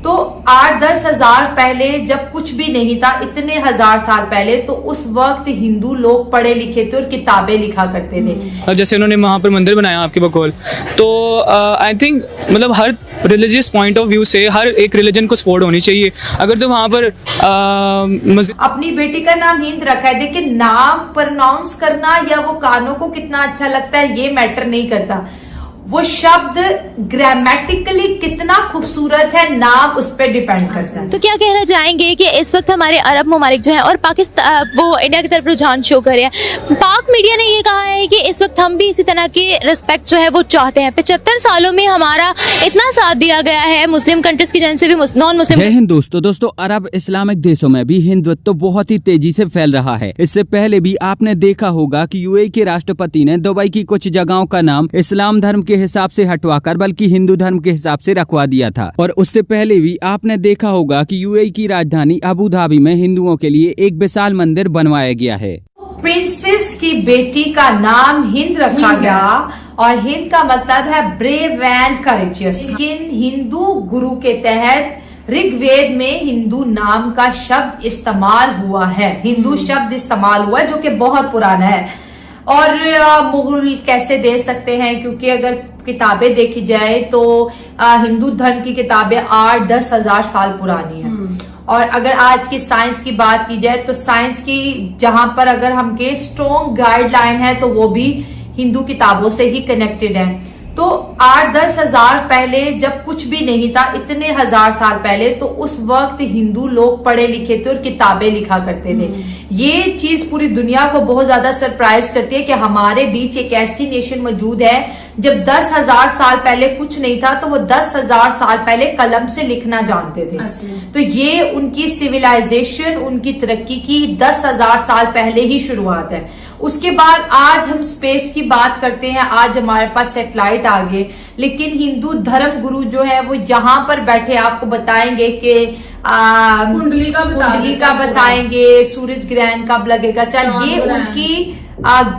तो 8-10 हजार पहले जब कुछ भी नहीं था, इतने हजार साल पहले, तो उस वक्त हिंदू लोग पढ़े लिखे थे और किताबें लिखा करते थे। अब जैसे उन्होंने वहाँ पर मंदिर बनाया आपके बकौल, तो आई थिंक मतलब हर रिलीजियस पॉइंट ऑफ व्यू से हर एक रिलीजन को सपोर्ट होनी चाहिए। अगर तो वहाँ पर अपनी बेटी का नाम हिंद रखा है, देखिए नाम प्रोनाउंस करना या वो कानों को कितना अच्छा लगता है ये मैटर नहीं करता, वो शब्द ग्रामेटिकली कितना खूबसूरत है नाम उस पर डिपेंड करता है। तो क्या कहना चाहेंगे कि इस वक्त हमारे अरब ममालिक जो हैं और पाकिस्तान वो इंडिया की तरफ रुझान शो कर रहे हैं, पाक मीडिया ने ये कहा है कि इस वक्त हम भी इसी तरह की रिस्पेक्ट जो है वो चाहते हैं। 75 सालों में हमारा इतना साथ दिया गया है मुस्लिम कंट्रीज की जानिब से भी नॉन मुस्लिम। जय हिंद दोस्तों अरब इस्लामिक देशों में भी हिंदुत्व बहुत ही तेजी से फैल रहा है। इससे पहले भी आपने देखा होगा कि यूएई के राष्ट्रपति ने दुबई की कुछ जगहों का नाम इस्लाम धर्म के हिसाब से हटवाकर बल्कि हिंदू धर्म के हिसाब से रखवा दिया था। और उससे पहले भी आपने देखा होगा कि यूएई की राजधानी अबू धाबी में हिंदुओं के लिए एक विशाल मंदिर बनवाया गया है। प्रिंसेस की बेटी का नाम हिंद रखा गया और हिंद का मतलब है ब्रेव एंड करेजियस। लेकिन हिंदू गुरु के तहत ऋग्वेद में हिंदू नाम का शब्द इस्तेमाल हुआ है, हिंदू शब्द इस्तेमाल हुआ है जो कि बहुत पुराना है। और मुगल कैसे दे सकते हैं, क्योंकि अगर किताबें देखी जाए तो हिंदू धर्म की किताबें 8-10 हजार साल पुरानी हैं। और अगर आज की साइंस की बात की जाए तो साइंस की जहां पर अगर हमके स्ट्रॉन्ग गाइडलाइन है तो वो भी हिंदू किताबों से ही कनेक्टेड है। तो 8-10 हजार पहले जब कुछ भी नहीं था, इतने हजार साल पहले, तो उस वक्त हिंदू लोग पढ़े लिखे थे और किताबें लिखा करते थे। ये चीज पूरी दुनिया को बहुत ज्यादा सरप्राइज करती है कि हमारे बीच एक ऐसी नेशन मौजूद है जब 10,000 साल पहले कुछ नहीं था तो वो 10,000 साल पहले कलम से लिखना जानते थे। तो ये उनकी सिविलाइजेशन, उनकी तरक्की की 10,000 साल पहले ही शुरुआत है। उसके बाद आज हम स्पेस की बात करते हैं, आज हमारे पास सैटेलाइट आ गए, लेकिन हिंदू धर्म गुरु जो है वो यहाँ पर बैठे आपको बताएंगे कि कुंडली का बताएंगे, सूरज ग्रहण कब लगेगा, चल ये उनकी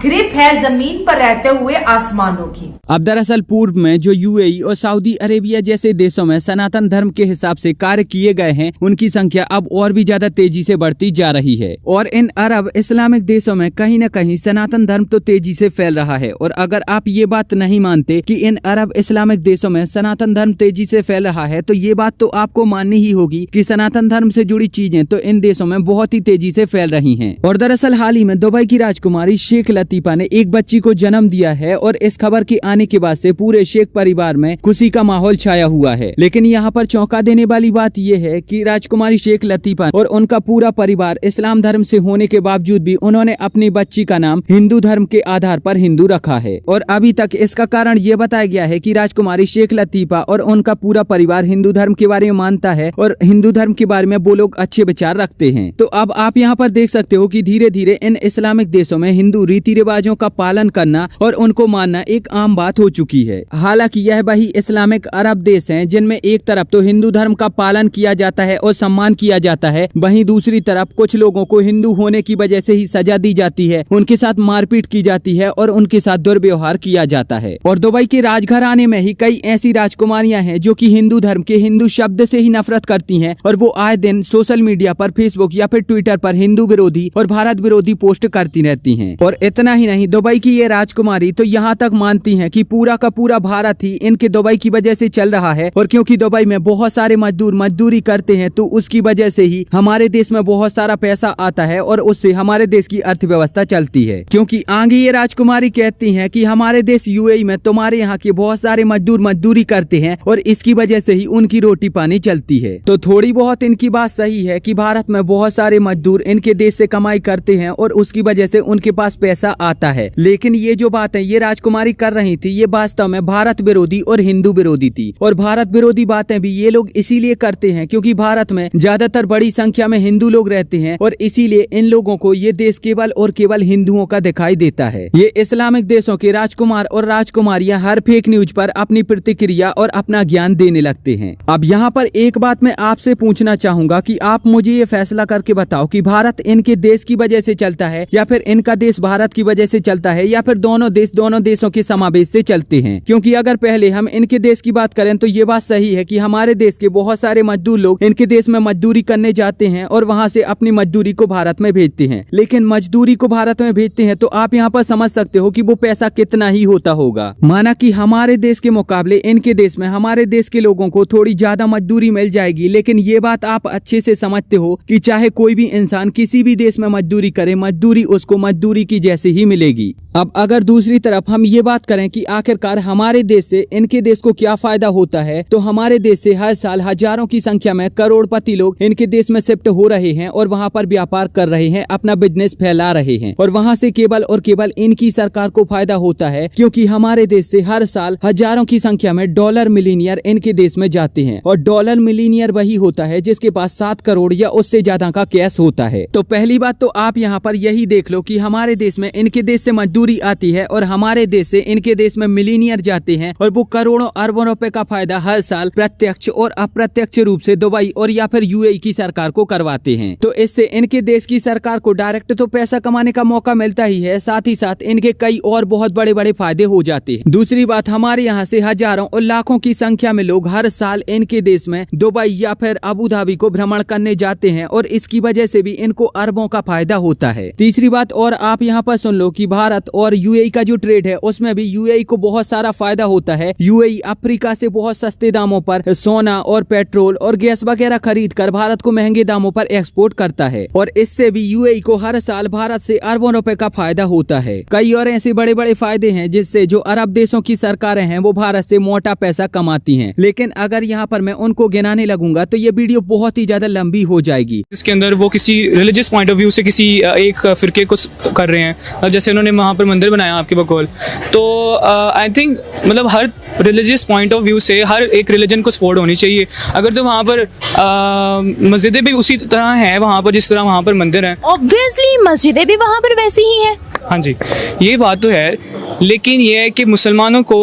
ग्रिप है जमीन पर रहते हुए आसमानों की। अब दरअसल पूर्व में जो यूएई और सऊदी अरेबिया जैसे देशों में सनातन धर्म के हिसाब से कार्य किए गए हैं, उनकी संख्या अब और भी ज्यादा तेजी से बढ़ती जा रही है। और इन अरब इस्लामिक देशों में कहीं न कहीं सनातन धर्म तो तेजी से फैल रहा है। और अगर आप ये बात नहीं मानते कि इन अरब इस्लामिक देशों में सनातन धर्म तेजी से फैल रहा है, तो ये बात तो आपको माननी ही होगी कि सनातन धर्म से जुड़ी चीजें तो इन देशों में बहुत ही तेजी से फैल रही है। और दरअसल हाल ही में दुबई की राजकुमारी शेख लतीफा ने एक बच्ची को जन्म दिया है और इस खबर के आने के बाद से पूरे शेख परिवार में खुशी का माहौल छाया हुआ है। लेकिन यहाँ पर चौंका देने वाली बात यह है कि राजकुमारी शेख लतीफा और उनका पूरा परिवार इस्लाम धर्म से होने के बावजूद भी उन्होंने अपनी बच्ची का नाम हिंदू धर्म के आधार पर हिंदू रखा है। और अभी तक इसका कारण ये बताया गया है कि राजकुमारी शेख लतीफा और उनका पूरा परिवार हिंदू धर्म के बारे में मानता है और हिंदू धर्म के बारे में वो लोग अच्छे विचार रखते हैं। तो अब आप यहाँ पर देख सकते हो कि धीरे धीरे इन इस्लामिक देशों में हिंदू रीति रिवाजों का पालन करना और उनको मानना एक आम बात हो चुकी है। हालांकि यह वही इस्लामिक अरब देश हैं जिनमें एक तरफ तो हिंदू धर्म का पालन किया जाता है और सम्मान किया जाता है, वहीं दूसरी तरफ कुछ लोगों को हिंदू होने की वजह से ही सजा दी जाती है, उनके साथ मारपीट की जाती है और उनके साथ दुर्व्यवहार किया जाता है। और दुबई के राजघराने में ही कई ऐसी राजकुमारियां हैं जो कि हिंदू धर्म के हिंदू शब्द से ही नफरत करती हैं और वो आए दिन सोशल मीडिया पर, फेसबुक या फिर ट्विटर पर हिंदू विरोधी और भारत विरोधी पोस्ट करती रहती हैं। और इतना ही नहीं, दुबई की ये राजकुमारी तो यहाँ तक मानती हैं कि पूरा का पूरा भारत ही इनके दुबई की वजह से चल रहा है और क्योंकि दुबई में बहुत सारे मजदूर मजदूरी करते हैं तो उसकी वजह से ही हमारे देश में बहुत सारा पैसा आता है और उससे हमारे देश की अर्थव्यवस्था चलती है। क्योंकि आगे ये राजकुमारी कहती हैं कि हमारे देश यूएई में तुम्हारे यहाँ के बहुत सारे मजदूर मजदूरी करते हैं और इसकी वजह से ही उनकी रोटी पानी चलती है। तो थोड़ी बहुत इनकी बात सही है कि भारत में बहुत सारे मजदूर इनके देश से कमाई करते हैं और उसकी वजह से उनके पास पैसा आता है, लेकिन ये जो बात है ये राजकुमारी कर रही थी ये वास्तव में भारत विरोधी और हिंदू विरोधी थी। और भारत विरोधी बातें भी ये लोग इसीलिए करते हैं क्योंकि भारत में ज्यादातर बड़ी संख्या में हिंदू लोग रहते हैं और इसीलिए इन लोगों को ये देश केवल और केवल हिंदुओं का दिखाई देता है। ये इस्लामिक देशों के राजकुमार और राजकुमारियां हर फेक न्यूज पर अपनी प्रतिक्रिया और अपना ज्ञान देने लगते हैं। अब यहाँ पर एक बात मैं आपसे पूछना चाहूंगा कि आप मुझे ये फैसला करके बताओ कि भारत इनके देश की वजह से चलता है या फिर इनका देश भारत की वजह से चलता है या फिर दोनों देश दोनों देशों के समावेश देश से चलते हैं। क्योंकि अगर पहले हम इनके देश की बात करें तो ये बात सही है कि हमारे देश के बहुत सारे मजदूर लोग इनके देश में मजदूरी करने जाते हैं और वहाँ से अपनी मजदूरी को भारत में भेजते हैं। लेकिन मजदूरी को भारत में भेजते हैं तो आप यहाँ पर समझ सकते हो कि वो पैसा कितना ही होता होगा। माना कि हमारे देश के मुकाबले इनके देश में हमारे देश के लोगों को थोड़ी ज्यादा मजदूरी मिल जाएगी, लेकिन ये बात आप अच्छे से समझते हो कि चाहे कोई भी इंसान किसी भी देश में मजदूरी करे, मजदूरी उसको मजदूरी की जैसे ही मिलेगी। अब अगर दूसरी तरफ हम ये बात करें कि आखिरकार हमारे देश से इनके देश को क्या फायदा होता है, तो हमारे देश से हर साल हजारों की संख्या में करोड़पति लोग इनके देश में शिफ्ट हो रहे हैं और वहाँ पर व्यापार कर रहे हैं, अपना बिजनेस फैला रहे हैं और वहाँ से केवल और केवल इनकी सरकार को फायदा होता है, क्योंकि हमारे देश से हर साल हजारों की संख्या में डॉलर मिलीनियर इनके देश में जाते हैं और डॉलर मिलीनियर वही होता है जिसके पास 7 करोड़ या उससे ज्यादा का कैश होता है। तो पहली बात तो आप यहाँ पर यही देख लो कि हमारे देश में इनके देश से मजदूरी आती है और हमारे देश से इनके देश में मिलीनियर जाते हैं और वो करोड़ों अरबों रुपए का फायदा हर साल प्रत्यक्ष और अप्रत्यक्ष रूप से दुबई और या फिर यूएई की सरकार को करवाते हैं। तो इससे इनके देश की सरकार को डायरेक्ट तो पैसा कमाने का मौका मिलता ही है, साथ ही साथ इनके कई और बहुत बड़े बड़े फायदे हो जाते हैं। दूसरी बात, हमारे यहाँ से हजारों और लाखों की संख्या में लोग हर साल इनके देश में दुबई या फिर अबू धाबी को भ्रमण करने जाते हैं और इसकी वजह से भी इनको अरबों का फायदा होता है। तीसरी बात और आप यहाँ पर सुन लो कि भारत और यूएई का जो ट्रेड है उसमें भी यूएई को बहुत सारा फायदा होता है। यूएई अफ्रीका से बहुत सस्ते दामों पर सोना और पेट्रोल और गैस वगैरह खरीद कर भारत को महंगे दामों पर एक्सपोर्ट करता है और इससे भी यूएई को हर साल भारत से अरबों रुपए का फायदा होता है। कई और ऐसे बड़े बड़े फायदे हैं जिससे जो अरब देशों की सरकारें हैं वो भारत से मोटा पैसा कमाती हैं, लेकिन अगर यहाँ पर मैं उनको गिनाने लगूंगा तो ये वीडियो बहुत ही ज्यादा लंबी हो जाएगी। इसके अंदर वो किसी रिलीजियस पॉइंट ऑफ व्यू से किसी एक फिरके को कर रहे हैं। अब जैसे उन्होंने वहाँ पर मंदिर बनाया आपके बकौल, तो आई थिंक मतलब हर रिलीजियस पॉइंट ऑफ व्यू से हर एक रिलीजन को सपोर्ट होनी चाहिए। अगर तो वहाँ पर मस्जिदें भी उसी तरह हैं वहाँ पर जिस तरह वहाँ पर मंदिर हैं, ऑब्वियसली मस्जिदें भी वहाँ पर वैसी ही हैं। हाँ जी, ये बात तो है, लेकिन ये है कि मुसलमानों को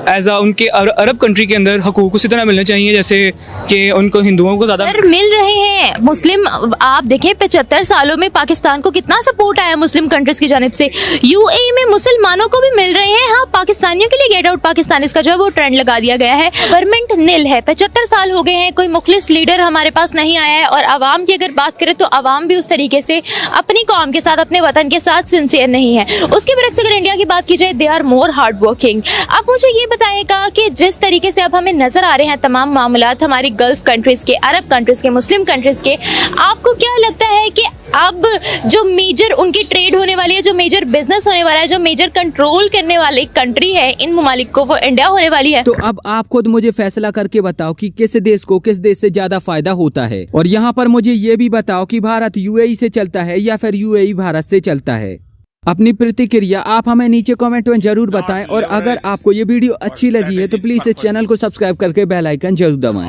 एज उनके अरब कंट्री के अंदर हकूक उसी तरह मिलने चाहिए जैसे कि उनको हिंदुओं को ज़्यादा मिल रहे हैं। मुस्लिम आप देखें 75 सालों में पाकिस्तान को कितना सपोर्ट आया मुस्लिम कंट्रीज की जानिब से। यूएई में मुसलमानों को भी मिल रहे हैं। हाँ, पाकिस्तानियों के लिए गेट आउट पाकिस्तान का जो है वो ट्रेंड लगा दिया गया है। गवर्नमेंट निल है, 75 साल हो गए हैं, कोई मुखलिस लीडर हमारे पास नहीं आया है। और आवाम की अगर बात करें तो आवाम भी उस तरीके से अपनी कौम के साथ, अपने वतन के साथ सिंसियर नहीं है। उसके बरक्स अगर इंडिया की बात की जाए, they are more hard working. अब मुझे ये बताएगा कि जिस तरीके से अब हमें नजर आ रहे हैं तमाम मामलात हमारी गल्फ कंट्रीज के, अरब कंट्रीज के, मुस्लिम कंट्रीज के, आपको क्या लगता है कि अब जो मेजर उनकी ट्रेड होने वाली है, जो मेजर बिजनेस होने वाला है, जो मेजर कंट्रोल करने वाली कंट्री है इन ममालिक को, वो इंडिया होने वाली है? तो अब आप खुद मुझे फैसला करके बताओ कि किस देश को किस देश से ज्यादा फायदा होता है। और यहाँ पर मुझे ये भी बताओ कि भारत यूएई से चलता है या फिर यूएई भारत से चलता है। अपनी प्रतिक्रिया आप हमें नीचे कमेंट में जरूर बताएं और अगर आपको ये वीडियो अच्छी लगी है तो प्लीज इस चैनल को सब्सक्राइब करके बेल आइकन जरूर दबाएं।